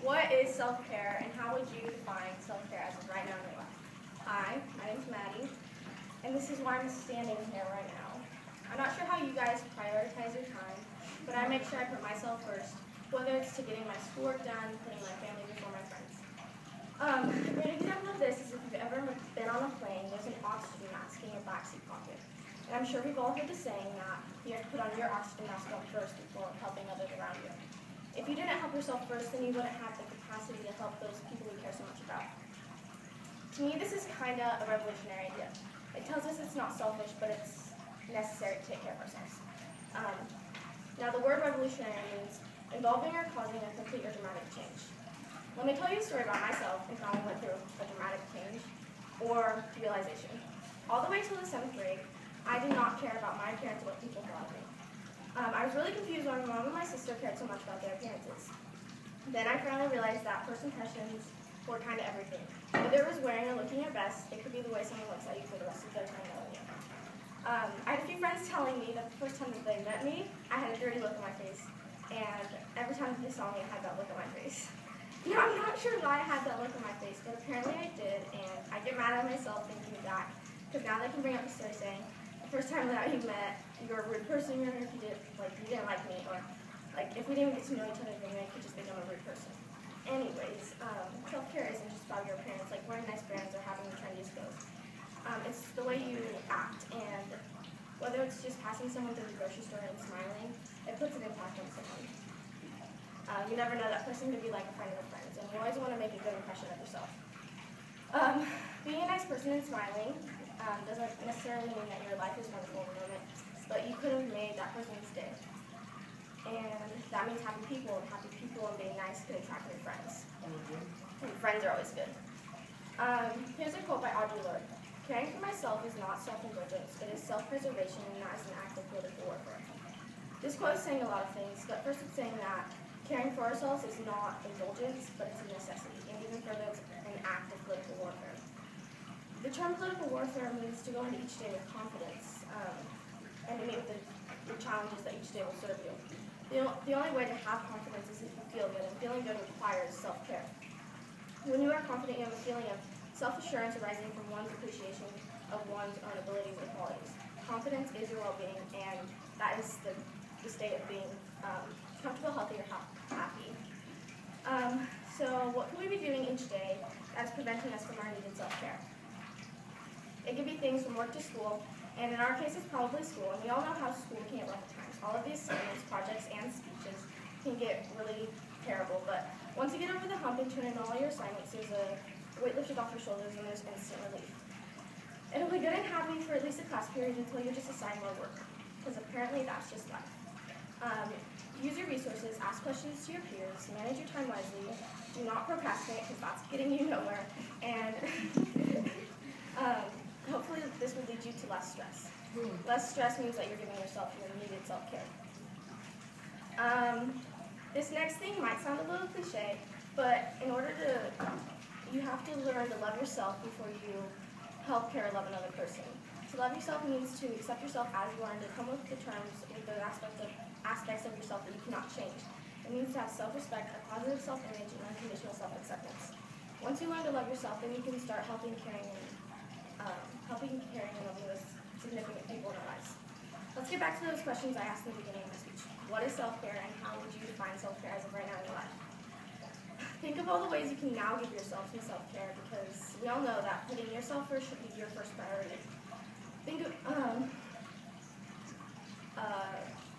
What is self-care and how would you define self-care as of right now in your life? Hi, my name's Maddie, and this is why I'm standing here right now. I'm not sure how you guys prioritize your time, but I make sure I put myself first, whether it's to getting my schoolwork done, putting my family before my friends. A great example of this is if you've ever been on a plane, there's an oxygen mask in your backseat pocket. And I'm sure we've all heard the saying that you have to put on your oxygen mask on first before helping others around you. If you didn't help yourself first, then you wouldn't have the capacity to help those people you care so much about. To me, this is kind of a revolutionary idea. It tells us it's not selfish, but it's necessary to take care of ourselves. Now, the word revolutionary means involving or causing a complete or dramatic change. Let me tell you a story about myself and how I went through a dramatic change or realization. All the way till the 7th grade, I did not care about my appearance or what people thought of me. I was really confused why my mom and my sister cared so much about their appearances. Then I finally realized that first impressions were kind of everything. Whether it was wearing or looking your best, it could be the way someone looks at you for the rest of their time knowing you. I had a few friends telling me that the first time that they met me, I had a dirty look on my face. And every time they saw me, I had that look on my face. Now, I'm not sure why I had that look on my face, but apparently I did, and I get mad at myself thinking back, because now they can bring up the story saying, the first time that you met, you were a rude person, or if you didn't like me, or like if we didn't get to know each other, then I could just think I'm a rude person. Anyways, self-care isn't just about your appearance, like wearing nice brands or having the trendiest clothes. It's the way you act, and whether it's just passing someone through the grocery store and smiling, it puts an impact on someone. You never know, that person could be like a friend of a friend, and you always want to make a good impression of yourself. Being a nice person and smiling doesn't necessarily mean that your life is wonderful in the moment, but you could have made that person's day. And that means happy people and being nice can attract new friends. And friends are always good. Here's a quote by Audre Lorde. Caring for myself is not self-indulgence, it is self-preservation and not as an act of political warfare. This quote is saying a lot of things, but first it's saying that caring for ourselves is not indulgence, but it's a necessity, and even further, it's an act of political warfare. The term political warfare means to go into each day with confidence, and to meet with the challenges that each day will serve you. The only way to have confidence is if you feel good, and feeling good requires self-care. When you are confident, you have a feeling of self-assurance arising from one's appreciation of one's own abilities and qualities. Confidence is your well-being, and that is the state of being comfortable, healthy, or happy. So what can we be doing each day that's preventing us from our needed self-care? It could be things from work to school, and in our case it's probably school, and we all know how school can get rough at times. All of the assignments, projects, and speeches can get really terrible, but once you get over the hump and turn in all your assignments, there's a weight lifted off your shoulders and there's instant relief. It'll be good and happy for at least a class period until you're just assigned more work, because apparently that's just life. Use your resources, ask questions to your peers, manage your time wisely, do not procrastinate because that's getting you nowhere, and hopefully this will lead you to less stress. Less stress means that you're giving yourself your needed self-care. This next thing might sound a little cliche, but in order to, you have to learn to love yourself before you help care or love another person. To love yourself means to accept yourself as you are and to come with the terms with those aspects of yourself that you cannot change. It means to have self-respect, a positive self-image, and unconditional self-acceptance. Once you learn to love yourself, then you can start helping, caring, and loving those significant people in our lives. Let's get back to those questions I asked in the beginning of my speech. What is self-care, and how would you define self-care as of right now in your life? Think of all the ways you can now give yourself some self-care, because we all know that putting yourself first should be your first priority.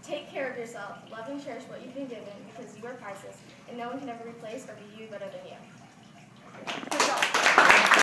Take care of yourself, love and cherish what you've been given, because you are priceless, and no one can ever replace or be you better than you. Good job.